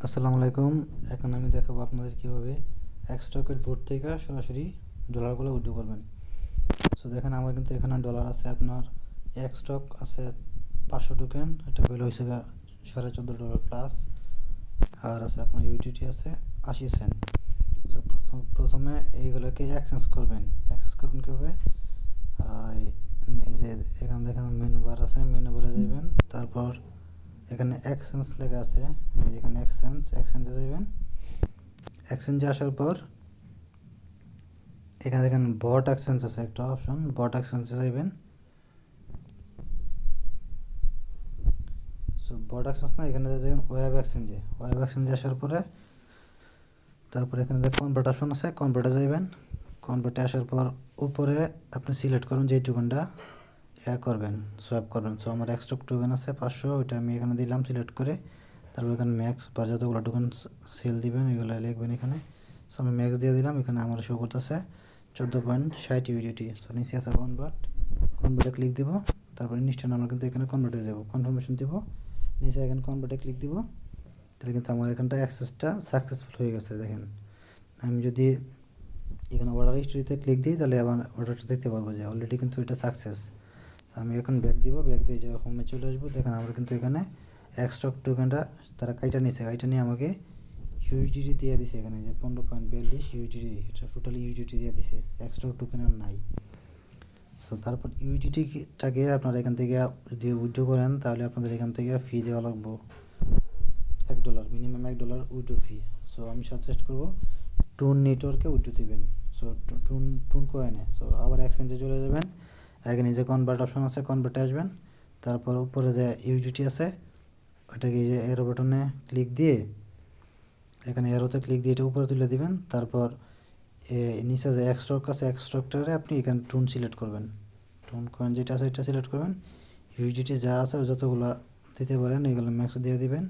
আসসালামু আলাইকুম। এখন আমি দেখাবো আপনাদের কিভাবে এক স্টকের বোর্ড থেকে সরাসরি ডলারগুলো উইথড্র করবেন। সো দেখেন আমার কিন্তু এখানে ডলার আছে, আপনার এক স্টক আছে 500 টোকেন, এটা ভ্যালু হয়েছে $14.5 প্লাস। আর আছে আপনার ইউটিটি আছে 80 সেন্ট। সো প্রথমে এইগুলোকে এক্সচেঞ্জ করবেন কীভাবে? এই যে এখানে দেখেন মেনু বার আছে, মেনু বারে যাবেন, তারপর এখানে এক্সচেঞ্জ লেখা আছে, এই যে এখানে এক্সচেঞ্জে যাবেন। এক্সচেঞ্জে আসার পর এখানে দেখেন বট এক্সচেঞ্জ আছে একটা অপশন, বট এক্সচেঞ্জে যাবেন। সো বট এক্সচেঞ্জ না, এখানে যাবেন ওয়েব এক্সচেঞ্জে আসার পরে তারপর এখানে যে কনভার্ট অপশন আছে, কনভার্টে যাবেন। কনভার্টে আসার পর উপরে আপনি সিলেক্ট করুন যে টোকেনটা করবেন, সোয়াপ করবেন। সো আমার এক স্টক টোকেন আছে 500, ওইটা আমি এখানে দিলাম সিলেক্ট করে। তারপর এখানে ম্যাক্স বা যতগুলো টোকেন সেল দিবেন এগুলো লিখবেন এখানে। সো আমি ম্যাক্স দিয়ে দিলাম, এখানে আমার শো করতেছে 14.60 ইউডিটি। সো নিচে আছে কনভার্টে ক্লিক দিব। তারপর ইনস্ট্যান্ট আমরা কিন্তু এখানে কনভার্ট হয়ে যাব, কনফার্মেশন দিব, নিচে এখানে কনভার্টে ক্লিক দিব। তাহলে কিন্তু আমার এখানটা অ্যাক্সেসটা সাকসেসফুল হয়ে গেছে। দেখেন আমি যদি এখানে অর্ডার হিস্ট্রিতে ক্লিক দিই তাহলে আমার অর্ডারটা দেখতে পারবো যে অলরেডি কিন্তু এটা সাকসেস। আমি এখন ব্যাক দিব, ব্যাক দিয়ে যে হোমে চলে আসবো। দেখেন আমরা কিন্তু এখানে এক স্টক টোকেনটা তারা কাইটা নিয়ে আমাকে ইউজিডি দিয়ে দিছে, এখানে যে 15.42 ইউজিডি, এটা টোটালি ইউজিডি দিয়ে দিছে, এক স্টক টোকেন আর নাই। সো তারপর ইউজিডিটাকে আপনারা এখান থেকে যদি উইথড্র করেন তাহলে আপনাদের এখান থেকে ফি দেওয়া লাগবে $1, মিনিমাম $1 উইথড্র ফি। সো আমি সাজেস্ট করবো টুন নেটওয়ার্কে উইথড্র দিবেন। সো টুন কয়েনে। সো আবার এক্সচেঞ্জে চলে যাবেন, এখানে যে কনভার্ট অপশন আছে, কনভার্টে আসবেন। তারপর উপরে যে ইউজিটি আছে ওইটাকে এই যে এরো বাটনে ক্লিক দিয়ে, এখানে এরোতে ক্লিক দিয়ে এটা উপরে তুলে দিবেন। তারপর নিচে যে এক স্টক আছে, এক স্টকটারে আপনি এখানে টুন সিলেক্ট করবেন, টুন কয়েন যেটা আছে এটা সিলেক্ট করবেন। ইউজিটি যা আছে যতগুলো দিতে পারেন এগুলো ম্যাক্স দিয়ে দিবেন।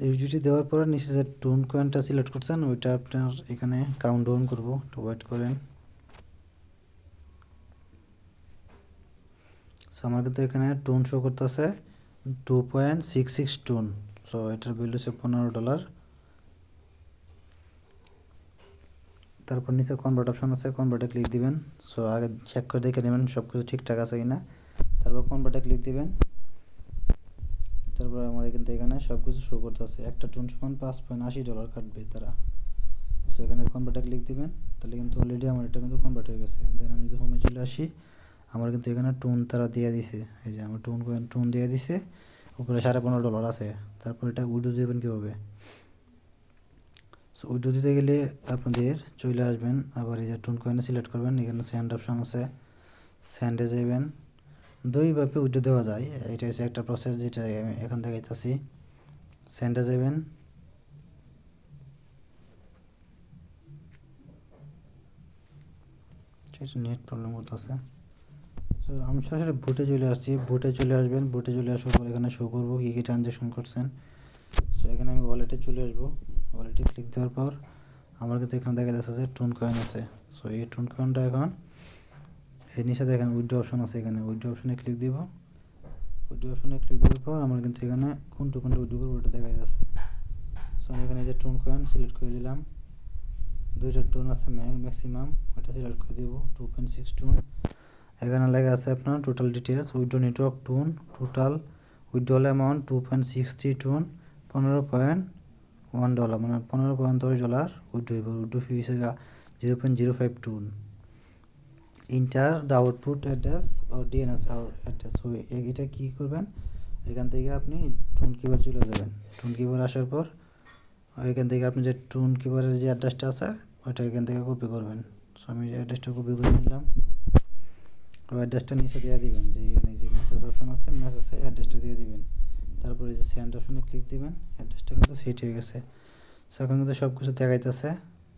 ইউজিটি দেওয়ার পরে নিচে যে টুন কয়েনটা সিলেক্ট করছেন ওইটা আপনার এখানে কাউন্ট ডাউন করবো, একটু ওয়েট করেন। সো আমার কিন্তু এখানে টুন শো করতেছে 2.66 টুন। সো এটার ভ্যালু হচ্ছে $15। তারপর নিচে কনভার্ট অপশন আছে, কনভার্টে ক্লিক দিবেন। সো আগে চেক করে দেখে নেবেন সব কিছু ঠিকঠাক আছে কিনা। তারপর কনভার্টে ক্লিক দিবেন। তারপর আমার এখানে সব কিছু শো করতেছে, একটা টুন সমান $5.80 কাটবে তারা। সো এখানে কনভার্টে ক্লিক দিবেন, তাহলে কিন্তু অলরেডি আমার এটা কিন্তু কনভার্ট হয়ে গেছে। দেন আমি যদি হোমে চলে আসি, আমার কিন্তু এখানে টুন তারা দিয়ে দিছে, এই যে আমার টুন দিয়ে দিছে, উপরে $15.5 আছে। তারপর এটা উইথড্র দেবেন কীভাবে? সো উইথড্র দিতে গেলে আপনাদের চলে আসবেন, আবার এই যে টুন কয়েনে সিলেক্ট করবেন, এখানে সেন্ড অপশন আছে, সেন্ডে যাবেন। দুইভাবে উইথড্র দেওয়া যায়, এটা হচ্ছে একটা প্রসেস যেটা আমি এখন দেখাইতেছি। সেন্ডে যাবেন, নেট প্রবলেম করতেছে। সো আমি সরাসরি বুটে চলে আসছি, বুটে চলে আসবেন। বুটে চলে আসার পর এখানে শো করবো কী কী ট্রানজ্যাকশন করছেন। সো এখানে আমি ওয়ালেটে চলে আসবো, ওয়ালেটে ক্লিক দেওয়ার পর আমার কিন্তু এখানে দেখা যাচ্ছে যে টুন কয়েন আছে। সো এই টুন কয়েনটা এখন এই নিচে দেখেন উইথড্র অপশন আছে, এখানে উইথড্র অপশনে ক্লিক দিব। উইথড্র অপশনে ক্লিক দেওয়ার পর আমার কিন্তু এখানে কোন টোকেনটা উইথড্র করবো ওটা দেখা যাচ্ছে। সো আমি এখানে যে টুন কয়েন সিলেক্ট করে দিলাম, 2টা টুন আছে ম্যাক্সিমাম, ওটা সিলেক্ট করে দেবো 2.6 টুন। এখানে লেখা আছে আপনার total details, withdraw network TON, total withdrawal amount 2.63 TON, $15.1, মানে $15.10 উইথড্র হইব। উইথড্র ফি হয়েছে 0.05 TON. Enter the output address ও ডিএনএস অ্যাড্রেস। এটা কী করবেন, এখান থেকে আপনি টুন কিপার চলে যাবেন। টুন কিপার আসার পর এখান থেকে আপনি যে টুন কিপারের যে অ্যাড্রেসটা আছে ওইটা এখান থেকে কপি করবেন। সো আমি যে অ্যাড্রেসটা কপি করে নিলাম, ওই অ্যাড্রেসটা নিচে দিয়ে দিবেন, যে এখানে যে মেসেজ অপশন আছে, মেসেজে অ্যাড্রেসটা দিয়ে দিবেন। তারপরে যে সেন্ড অপশনে ক্লিক দিবেন, অ্যাড্রেসটা কিন্তু সেট হয়ে গেছে। সো এখন কিন্তু সব কিছু দেখাইতেছে,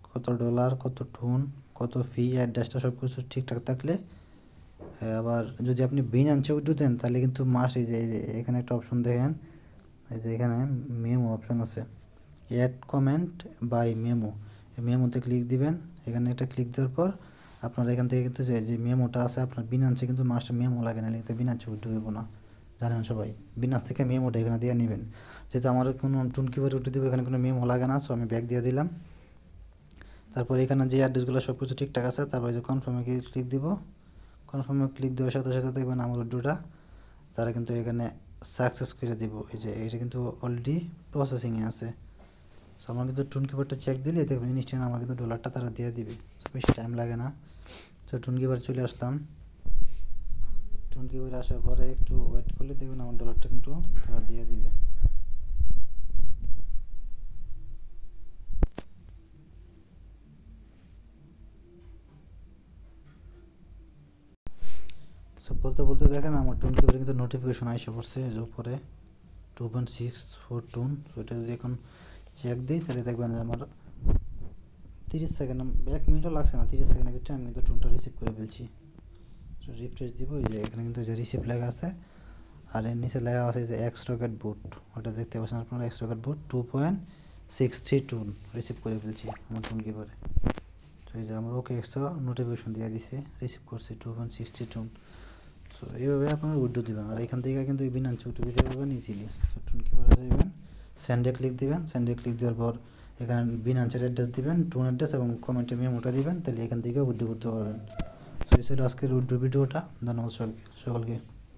কত ডলার, কত টুন, কত ফি, অ্যাড্রেসটা সব কিছু ঠিকঠাক থাকলে। আবার যদি আপনি বিনান্সে উইথড্র দেন তাহলে কিন্তু এই যে এখানে একটা অপশন দেখেন, এই যে এখানে মেমো অপশন আছে, অ্যাড কমেন্ট বাই মেমো, এই মেমোতে ক্লিক দিবেন। এখানে একটা ক্লিক দেওয়ার পর আপনার এখান থেকে কিন্তু যে মেমোটা আছে আপনার বিনান্সে কিন্তু মেমো লাগে না, কিন্তু বিনান্সে উইথড্র হইব না। জানেন সবাই। বিনাস থেকে মেমোটা এখানে দিয়ে নেবেন। যেহেতু আমার কোনো টুন কিপারে উঠে দেবো, এখানে কোনো মেমো লাগে না, সো আমি ব্যাক দিয়ে দিলাম। তারপর এখানে যে অ্যাড্রেসগুলো সব কিছু ঠিকঠাক আছে, তারপরে যে কনফার্মে ক্লিক দিব। কনফার্মে ক্লিক দেওয়ার সাথে সাথে দেখবেন আমার উইড্রোটা তারা কিন্তু এখানে সাকসেস করে দিব। এই যে এটা কিন্তু অলরেডি প্রসেসিংয়ে আছে। সো আমার কিন্তু টুন কিপারটা চেক দিলে দেখবেন ইনস্ট্যান্ট আমার কিন্তু ডলারটা তারা দিয়ে দিবে, বেশি টাইম লাগে না। তো টুন কিপার চলে আসলাম। টুন কিপার আসার পরে একটু ওয়েট করলে দেখবেন আমার ডলারটা কিন্তু তারা দিয়ে দিবে। সো বলতে বলতে দেখেন আমার টুন কিপারে কিন্তু নোটিফিকেশন আসে পড়ছে যে উপরে 2.64 টুন। সো এটা যদি এখন চেক দিই তাহলে দেখবেন যে আমার 30 সেকেন্ড, 1 মিনিটও লাগছে না, 30 সেকেন্ডের ভিতরে আমি কিন্তু টুনটা রিসিভ করে ফেলছি। সো রিফ্রেশ দিব, এই যে এখানে কিন্তু যে রিসিভ লেখা আছে, আর এর নিচে লেখা আছে যে এক্স রকেট বুট, ওটা দেখতে পাচ্ছেন আপনারা, এক্স রকেট বুট 2.63 টুন রিসিভ করে ফেলছি আমার টুন কিপারে। তো এই যে আমার ওকে এক্সট্রা নোটিফিকেশন দিয়ে দিছে, রিসিভ করছি 2.60 টুন। সো এইভাবে আপনারা উইড্রো দেবেন, আর এখান থেকে কিন্তু বিনান্স উইড্রো দিতে পারবেন ইজিলি। সো টুন কিপারে যাবেন, সেন্ডে ক্লিক দিবেন, সেন্ডে ক্লিক দেওয়ার পর এখানে বিনান্সের অ্যাড্রেস দিবেন, টুন অ্যাড্রেস এবং কমেন্টে মেমোটা দিবেন, তাহলে এখান থেকে উইড্রো করতে পারবেন। সো এই ছিল আজকের উইড্রো ভিডিওটা। ধন্যবাদ সকলকে।